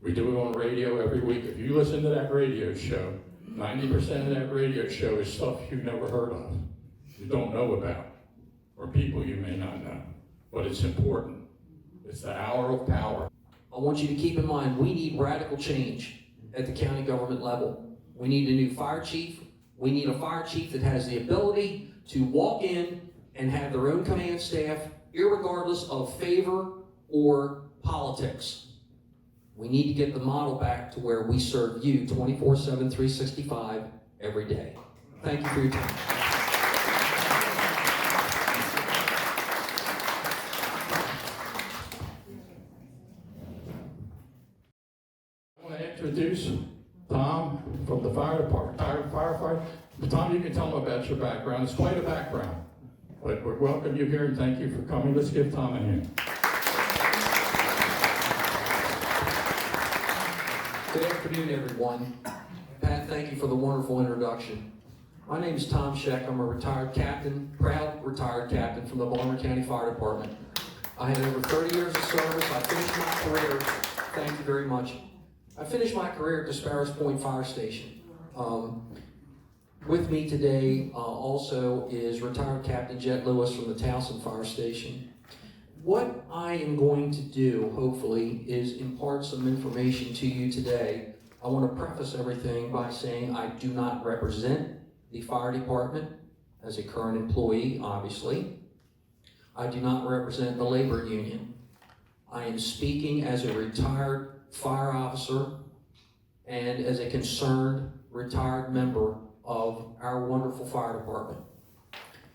We do it on radio every week. If you listen to that radio show, 90% of that radio show is stuff you've never heard of, you don't know about, or people you may not know. But it's important. It's the hour of power. I want you to keep in mind, we need radical change at the county government level. We need a new fire chief. We need a fire chief that has the ability to walk in and have their own command staff, irregardless of favor or politics. We need to get the model back to where we serve you 24/7, 365 every day. Thank you for your time. I want to introduce Tom from the fire department, firefighter. Tom, you can tell them about your background. It's quite a background, but we welcome you here and thank you for coming. Let's give Tom a hand. Good afternoon, everyone. Pat, thank you for the wonderful introduction. My name is Tom Scheck. I'm a retired captain, proud retired captain from the Baltimore County Fire Department. I had over 30 years of service. I finished my career, thank you very much. I finished my career at the Sparrows Point Fire Station. With me today also is retired Captain Jet Lewis from the Towson Fire Station. What I am going to do, hopefully, is impart some information to you today. I want to preface everything by saying I do not represent the fire department as a current employee, obviously. I do not represent the labor union. I am speaking as a retired fire officer and as a concerned retired member of our wonderful fire department.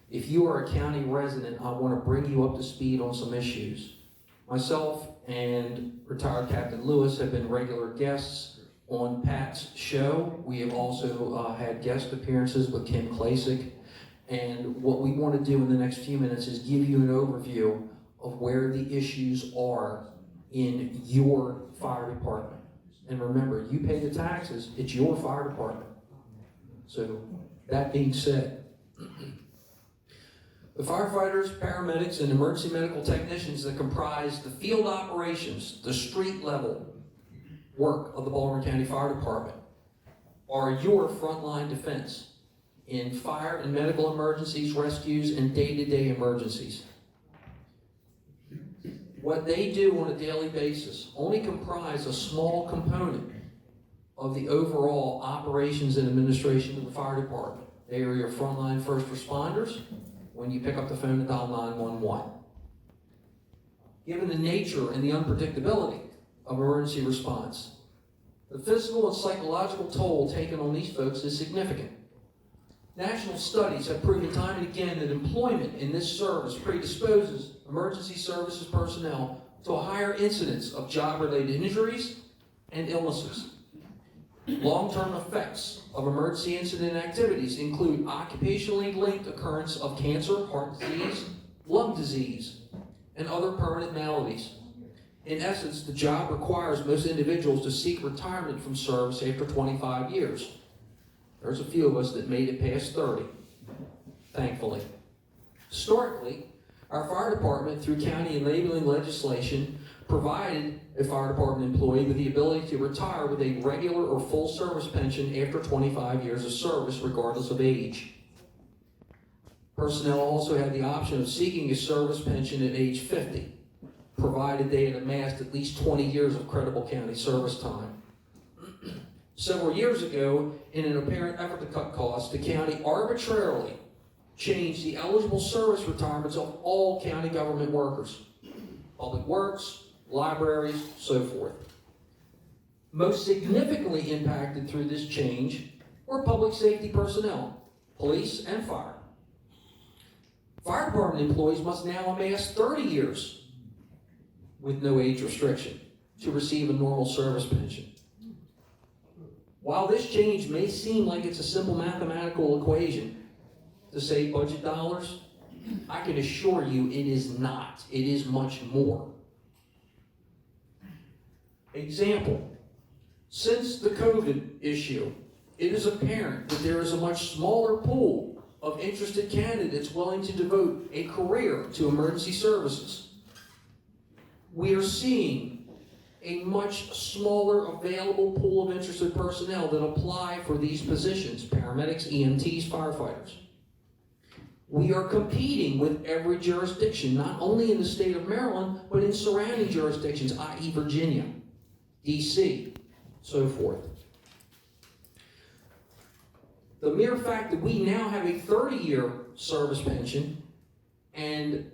If you are a county resident, I want to bring you up to speed on some issues. Myself and retired Captain Lewis have been regular guests on Pat's show. We have also had guest appearances with Kim Klasick. And what we want to do in the next few minutes is give you an overview of where the issues are in your fire department. And remember, you pay the taxes, it's your fire department. So, that being said, the firefighters, paramedics, and emergency medical technicians that comprise the field operations, the street level work of the Baltimore County Fire Department are your frontline defense in fire and medical emergencies, rescues, and day-to-day emergencies. What they do on a daily basis only comprise a small component of the overall operations and administration of the fire department. They are your frontline first responders when you pick up the phone and dial 911. Given the nature and the unpredictability of emergency response, the physical and psychological toll taken on these folks is significant. National studies have proven time and again that employment in this service predisposes emergency services personnel to a higher incidence of job-related injuries and illnesses. Long-term effects of emergency incident activities include occupationally linked occurrence of cancer, heart disease, lung disease, and other permanent maladies. In essence, the job requires most individuals to seek retirement from service after 25 years. There's a few of us that made it past 30, thankfully. Historically, our fire department, through county enabling legislation, provided a fire department employee with the ability to retire with a regular or full service pension after 25 years of service, regardless of age. Personnel also had the option of seeking a service pension at age 50, provided they had amassed at least 20 years of credible county service time. Several years ago, in an apparent effort to cut costs, the county arbitrarily changed the eligible service retirements of all county government workers, public works, libraries, so forth. Most significantly impacted through this change were public safety personnel, police and fire. Fire department employees must now amass 30 years with no age restriction to receive a normal service pension. While this change may seem like it's a simple mathematical equation to save budget dollars, I can assure you it is not. It is much more. Example, since the COVID issue, it is apparent that there is a much smaller pool of interested candidates willing to devote a career to emergency services. We are seeing a much smaller available pool of interested personnel that apply for these positions, paramedics, EMTs, firefighters. We are competing with every jurisdiction, not only in the state of Maryland, but in surrounding jurisdictions, i.e. Virginia, DC, so forth. The mere fact that we now have a 30-year service pension and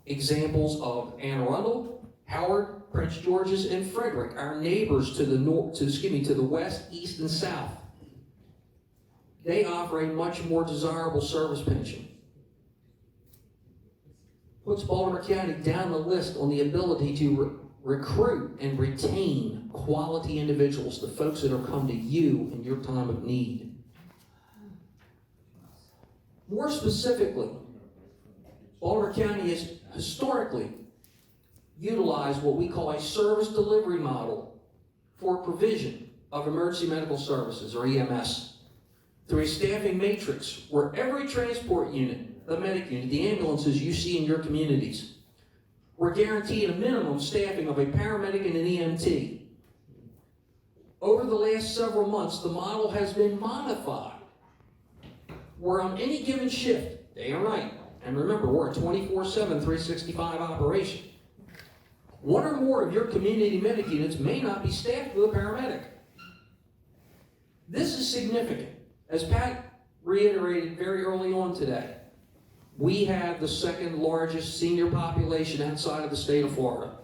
examples of Anne Arundel, Howard, Prince George's, and Frederick, our neighbors to the north, to the west, east, and south. They offer a much more desirable service pension. Puts Baltimore County down the list on the ability to recruit and retain quality individuals, the folks that have come to you in your time of need. More specifically, Baltimore County has historically utilized what we call a service delivery model for provision of emergency medical services, or EMS, through a staffing matrix where every transport unit, the medic unit, the ambulances you see in your communities, we're guaranteed a minimum staffing of a paramedic and an EMT. Over the last several months, the model has been modified, where on any given shift, day or night, and remember, we're a 24/7, 365 operation, one or more of your community medic units may not be staffed with a paramedic. This is significant. As Pat reiterated very early on today, we have the second largest senior population outside of the state of Florida.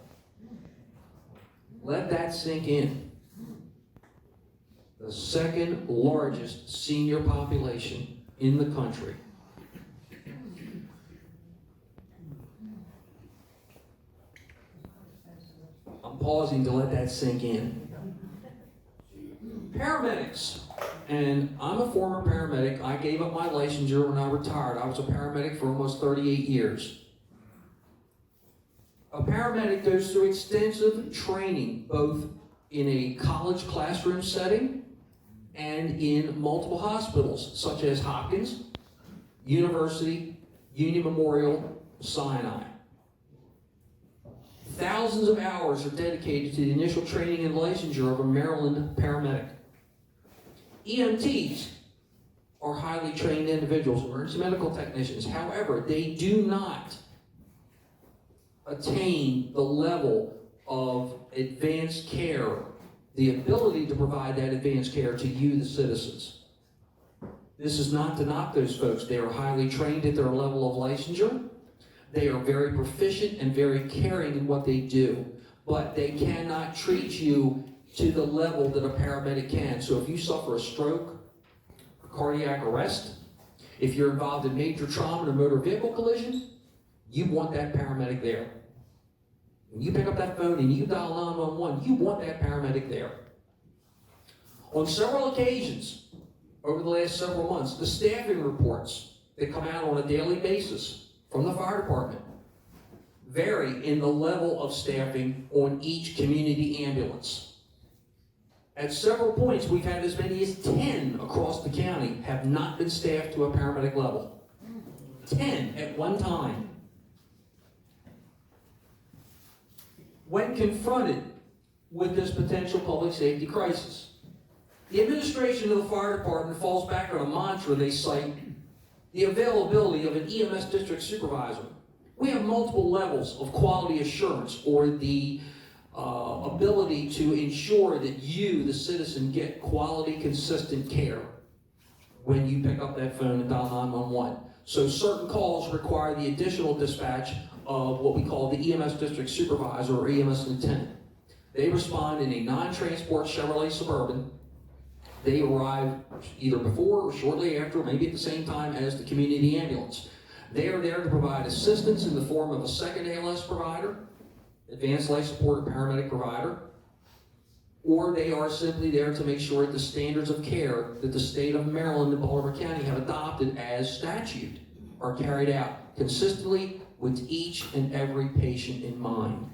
Let that sink in. The second largest senior population in the country. I'm pausing to let that sink in. Paramedics. And I'm a former paramedic. I gave up my licensure when I retired. I was a paramedic for almost 38 years. A paramedic goes through extensive training, both in a college classroom setting and in multiple hospitals, such as Hopkins, University, Union Memorial, Sinai. Thousands of hours are dedicated to the initial training and licensure of a Maryland paramedic. EMTs are highly trained individuals, emergency medical technicians. However, they do not attain the level of advanced care, the ability to provide that advanced care to you, the citizens. This is not to knock those folks. They are highly trained at their level of licensure. They are very proficient and very caring in what they do, but they cannot treat you to the level that a paramedic can. So if you suffer a stroke, a cardiac arrest, if you're involved in major trauma and a motor vehicle collision, you want that paramedic there. When you pick up that phone and you dial 911, you want that paramedic there. On several occasions, over the last several months, the staffing reports that come out on a daily basis from the fire department vary in the level of staffing on each community ambulance. At several points, we've had as many as 10 across the county have not been staffed to a paramedic level. 10 at one time. When confronted with this potential public safety crisis, the administration of the fire department falls back on a mantra they cite: the availability of an EMS district supervisor. We have multiple levels of quality assurance, or the ability to ensure that you, the citizen, get quality, consistent care when you pick up that phone and dial 911. So certain calls require the additional dispatch of what we call the EMS district supervisor or EMS lieutenant. They respond in a non-transport Chevrolet Suburban. They arrive either before or shortly after, maybe at the same time as the community ambulance. They are there to provide assistance in the form of a second ALS provider, advanced life support or paramedic provider, or they are simply there to make sure that the standards of care that the state of Maryland and Baltimore County have adopted as statute are carried out consistently with each and every patient in mind.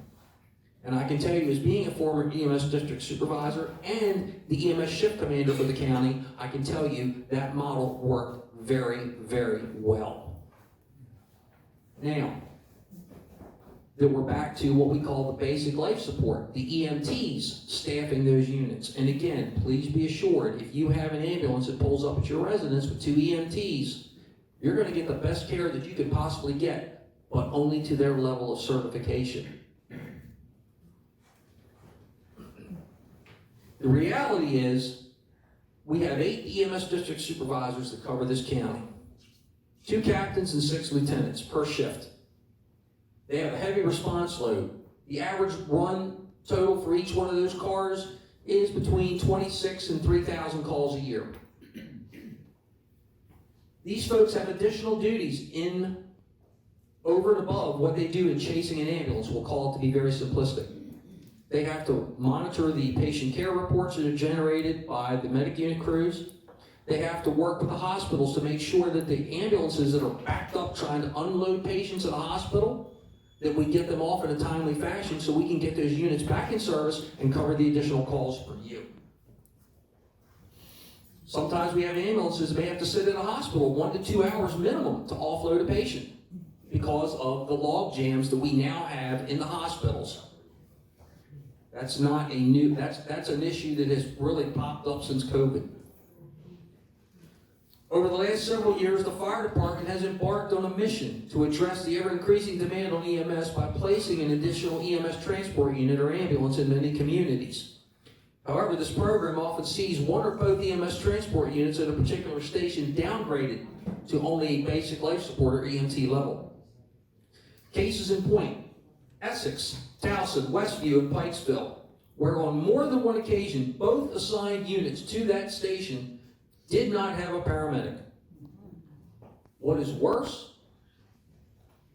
And I can tell you, as being a former EMS district supervisor and the EMS shift commander for the county, I can tell you that model worked very, very well. Now, that we're back to what we call the basic life support, the EMTs staffing those units. And again, please be assured, if you have an ambulance that pulls up at your residence with 2 EMTs, you're going to get the best care that you could possibly get, but only to their level of certification. The reality is, we have 8 EMS district supervisors that cover this county. 2 captains and 6 lieutenants per shift. They have a heavy response load. The average run total for each one of those cars is between 26 and 3,000 calls a year. These folks have additional duties in over and above what they do in chasing an ambulance. We'll call it to be very simplistic. They have to monitor the patient care reports that are generated by the medic unit crews. They have to work with the hospitals to make sure that the ambulances that are backed up trying to unload patients at a hospital, that we get them off in a timely fashion so we can get those units back in service and cover the additional calls for you. Sometimes we have ambulances that may have to sit in a hospital 1 to 2 hours minimum to offload a patient because of the log jams that we now have in the hospitals. That's not a new, that's an issue that has really popped up since COVID. Over the last several years, the fire department has embarked on a mission to address the ever-increasing demand on EMS by placing an additional EMS transport unit or ambulance in many communities. However, this program often sees one or both EMS transport units at a particular station downgraded to only a basic life support or EMT level. Cases in point: Essex, Towson, Westview, and Pikesville, where on more than one occasion, both assigned units to that station did not have a paramedic. What is worse,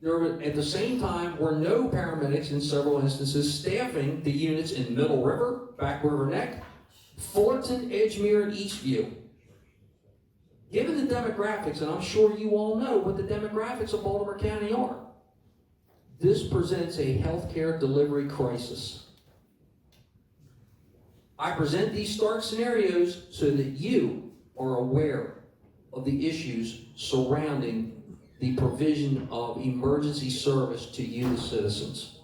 there at the same time were no paramedics in several instances staffing the units in Middle River, Back River Neck, Fullerton, Edgemere, and Eastview. Given the demographics, and I'm sure you all know what the demographics of Baltimore County are, this presents a healthcare delivery crisis. I present these stark scenarios so that you are aware of the issues surrounding the provision of emergency service to you, the citizens.